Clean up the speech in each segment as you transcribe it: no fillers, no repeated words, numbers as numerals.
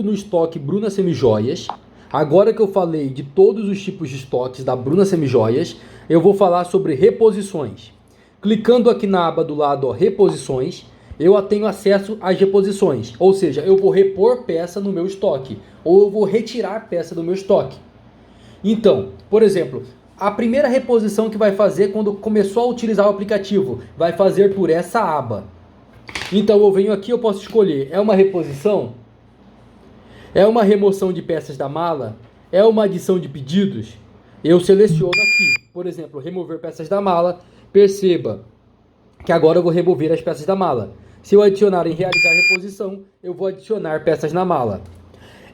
No estoque Bruna Semijoias. Agora que eu falei de todos os tipos de estoques da Bruna Semijoias, eu vou falar sobre reposições. Clicando aqui na aba do lado, ó, reposições, eu tenho acesso às reposições, ou seja, eu vou repor peça no meu estoque, ou eu vou retirar peça do meu estoque. Então, por exemplo, a primeira reposição que vai fazer quando começou a utilizar o aplicativo, vai fazer por essa aba. Então eu venho aqui, eu posso escolher, é uma reposição? É uma remoção de peças da mala? É uma adição de pedidos? Eu seleciono aqui, por exemplo, remover peças da mala. Perceba que agora eu vou remover as peças da mala. Se eu adicionar em realizar reposição, eu vou adicionar peças na mala.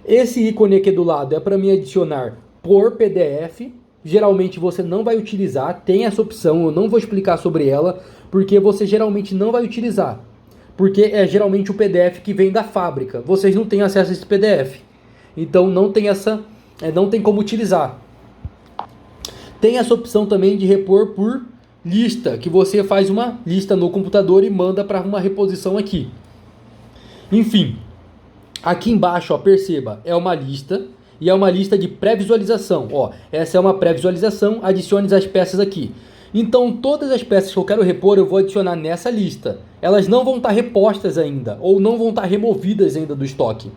Esse ícone aqui do lado é para mim adicionar por PDF. Geralmente você não vai utilizar, tem essa opção, eu não vou explicar sobre ela, porque você geralmente não vai utilizar. Porque é geralmente o PDF que vem da fábrica. Vocês não têm acesso a esse PDF. Então não tem como utilizar. Tem essa opção também de repor por lista, que você faz uma lista no computador e manda para uma reposição aqui. Enfim, aqui embaixo, ó, perceba, é uma lista e é uma lista de pré-visualização. Ó, essa é uma pré-visualização, adicione as peças aqui. Então todas as peças que eu quero repor eu vou adicionar nessa lista. Elas não vão estar repostas ainda, ou não vão estar removidas ainda do estoque.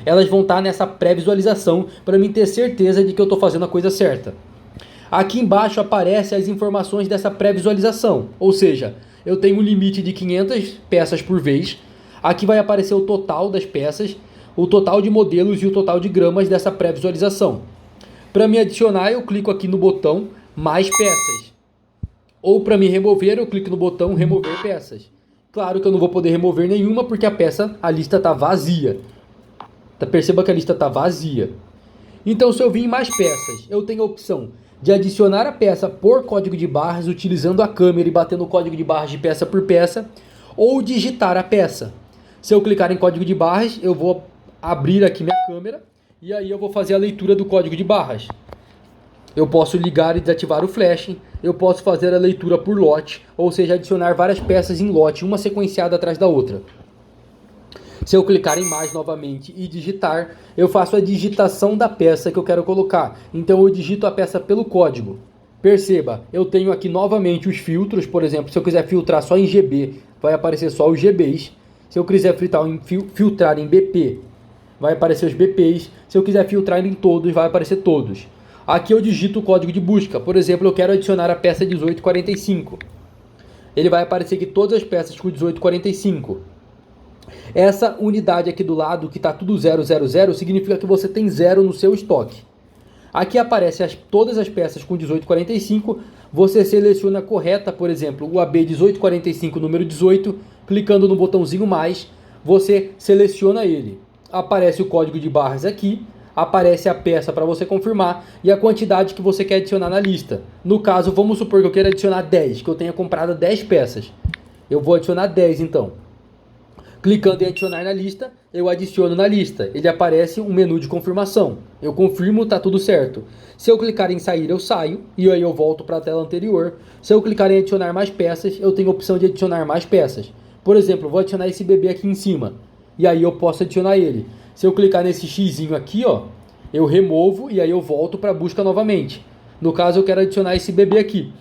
Elas vão estar nessa pré-visualização para mim ter certeza de que eu estou fazendo a coisa certa. Aqui embaixo aparecem as informações dessa pré-visualização, ou seja, eu tenho um limite de 500 peças por vez. Aqui vai aparecer o total das peças, o total de modelos e o total de gramas dessa pré-visualização. Para me adicionar, eu clico aqui no botão mais peças. Ou para me remover, eu clico no botão remover peças. Claro que eu não vou poder remover nenhuma porque a lista está vazia. Perceba que a lista está vazia. Então se eu vir em mais peças, eu tenho a opção de adicionar a peça por código de barras utilizando a câmera e batendo o código de barras de peça por peça, ou digitar a peça. Se eu clicar em código de barras, eu vou abrir aqui minha câmera e aí eu vou fazer a leitura do código de barras. Eu posso ligar e desativar o flash, eu posso fazer a leitura por lote, ou seja, adicionar várias peças em lote, uma sequenciada atrás da outra. Se eu clicar em mais novamente e digitar, eu faço a digitação da peça que eu quero colocar. Então eu digito a peça pelo código. Perceba, eu tenho aqui novamente os filtros, por exemplo, se eu quiser filtrar só em GB, vai aparecer só os GBs. Se eu quiser filtrar em BP, vai aparecer os BPs. Se eu quiser filtrar em todos, vai aparecer todos. Aqui eu digito o código de busca. Por exemplo, eu quero adicionar a peça 1845. Ele vai aparecer aqui todas as peças com 1845. Essa unidade aqui do lado, que está tudo 000, significa que você tem 0 no seu estoque. Aqui aparecem todas as peças com 1845. Você seleciona a correta, por exemplo, o AB 1845, número 18. Clicando no botãozinho mais, você seleciona ele. Aparece o código de barras aqui. Aparece a peça para você confirmar e a quantidade que você quer adicionar na lista. No caso, vamos supor que eu queira adicionar 10, que eu tenha comprado 10 peças. Eu vou adicionar 10 então. Clicando em adicionar na lista, eu adiciono na lista. Ele aparece um menu de confirmação. Eu confirmo, está tudo certo. Se eu clicar em sair, eu saio e aí eu volto para a tela anterior. Se eu clicar em adicionar mais peças, eu tenho a opção de adicionar mais peças. Por exemplo, eu vou adicionar esse bebê aqui em cima e aí eu posso adicionar ele. Se eu clicar nesse xizinho aqui, ó, eu removo e aí eu volto para a busca novamente. No caso, eu quero adicionar esse bebê aqui.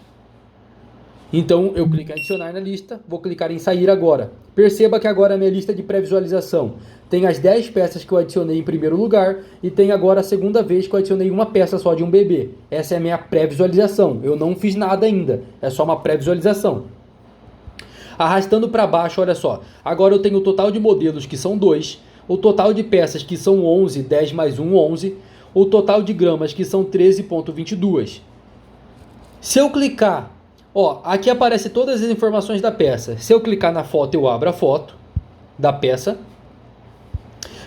Então, eu clico em adicionar na lista, vou clicar em sair agora. Perceba que agora a minha lista de pré-visualização tem as 10 peças que eu adicionei em primeiro lugar e tem agora a segunda vez que eu adicionei uma peça só de um bebê. Essa é a minha pré-visualização. Eu não fiz nada ainda, é só uma pré-visualização. Arrastando para baixo, olha só. Agora eu tenho o total de modelos, que são 2. O total de peças, que são 11, 10 mais 1, 11. O total de gramas, que são 13,22. Se eu clicar, ó, aqui aparece todas as informações da peça. Se eu clicar na foto, eu abro a foto da peça.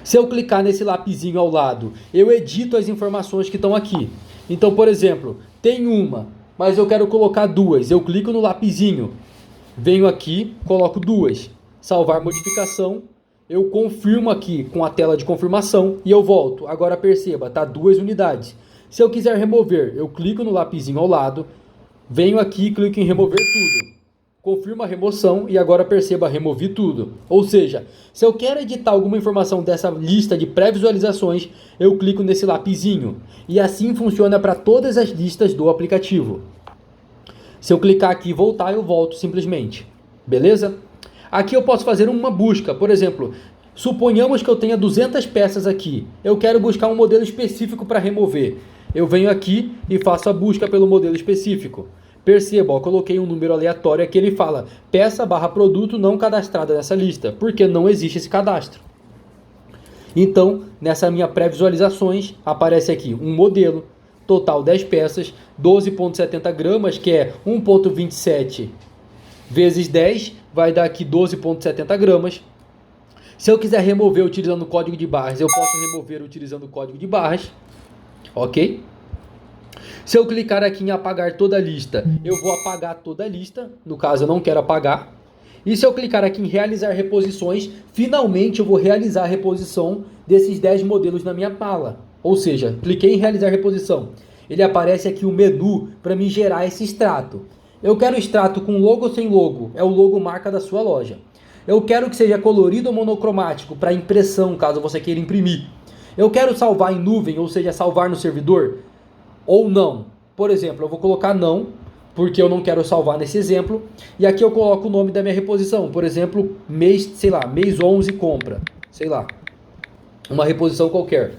Se eu clicar nesse lapisinho ao lado, eu edito as informações que estão aqui. Então, por exemplo, tem uma, mas eu quero colocar duas. Eu clico no lapisinho, venho aqui, coloco duas. Salvar modificação. Eu confirmo aqui com a tela de confirmação e eu volto. Agora perceba, tá 2 unidades. Se eu quiser remover, eu clico no lapisinho ao lado, venho aqui e clico em remover tudo. confirma a remoção e agora perceba, removi tudo. Ou seja, se eu quero editar alguma informação dessa lista de pré-visualizações, eu clico nesse lapisinho. E assim funciona para todas as listas do aplicativo. Se eu clicar aqui e voltar, eu volto simplesmente. Beleza? Aqui eu posso fazer uma busca. Por exemplo, suponhamos que eu tenha 200 peças aqui. Eu quero buscar um modelo específico para remover. Eu venho aqui e faço a busca pelo modelo específico. Perceba, eu coloquei um número aleatório aqui, ele fala peça/produto não cadastrada nessa lista, porque não existe esse cadastro. Então, nessa minha pré-visualizações, aparece aqui um modelo, total 10 peças, 12,70 gramas, que é 1,27 vezes 10, vai dar aqui 12,70 gramas. Se eu quiser remover utilizando o código de barras, eu posso remover utilizando o código de barras, ok? Se eu clicar aqui em apagar toda a lista, eu vou apagar toda a lista, no caso eu não quero apagar. E se eu clicar aqui em realizar reposições, finalmente eu vou realizar a reposição desses 10 modelos na minha mala. Ou seja, cliquei em realizar reposição. Ele aparece aqui o menu para me gerar esse extrato. Eu quero extrato com logo ou sem logo, é o logo marca da sua loja. Eu quero que seja colorido ou monocromático para impressão, caso você queira imprimir. Eu quero salvar em nuvem, ou seja, salvar no servidor, ou não. Por exemplo, eu vou colocar não, porque eu não quero salvar nesse exemplo. E aqui eu coloco o nome da minha reposição. Por exemplo, mês 11 compra. Sei lá, uma reposição qualquer.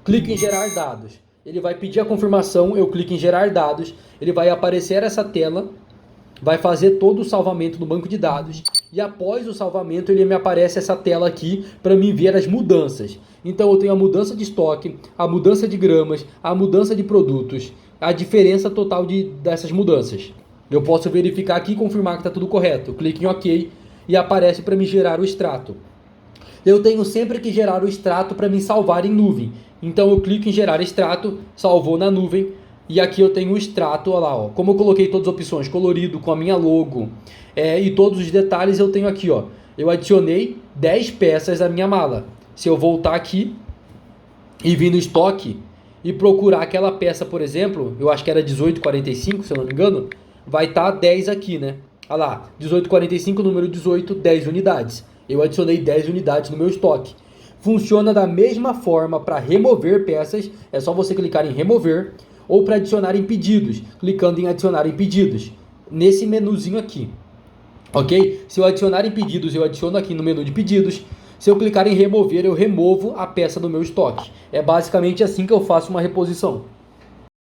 Clico em gerar dados. Ele vai pedir a confirmação, eu clico em gerar dados. Ele vai aparecer essa tela, vai fazer todo o salvamento no banco de dados. E após o salvamento, ele me aparece essa tela aqui para me ver as mudanças. Então eu tenho a mudança de estoque, a mudança de gramas, a mudança de produtos, a diferença total dessas mudanças. Eu posso verificar aqui e confirmar que está tudo correto. Clique em OK e aparece para me gerar o extrato. Eu tenho sempre que gerar o extrato para me salvar em nuvem. Então eu clico em gerar extrato, salvou na nuvem. E aqui eu tenho o extrato, olha lá, ó. Como eu coloquei todas as opções, colorido, com a minha logo, e todos os detalhes eu tenho aqui, ó. Eu adicionei 10 peças à minha mala. Se eu voltar aqui e vir no estoque e procurar aquela peça, por exemplo, eu acho que era 18,45, se eu não me engano, vai estar 10 aqui, né? Olha lá, 18,45, número 18, 10 unidades. Eu adicionei 10 unidades no meu estoque. Funciona da mesma forma para remover peças, é só você clicar em remover, ou para adicionar em pedidos, clicando em adicionar em pedidos, nesse menuzinho aqui, ok? Se eu adicionar em pedidos, eu adiciono aqui no menu de pedidos. Se eu clicar em remover, eu removo a peça do meu estoque. É basicamente assim que eu faço uma reposição.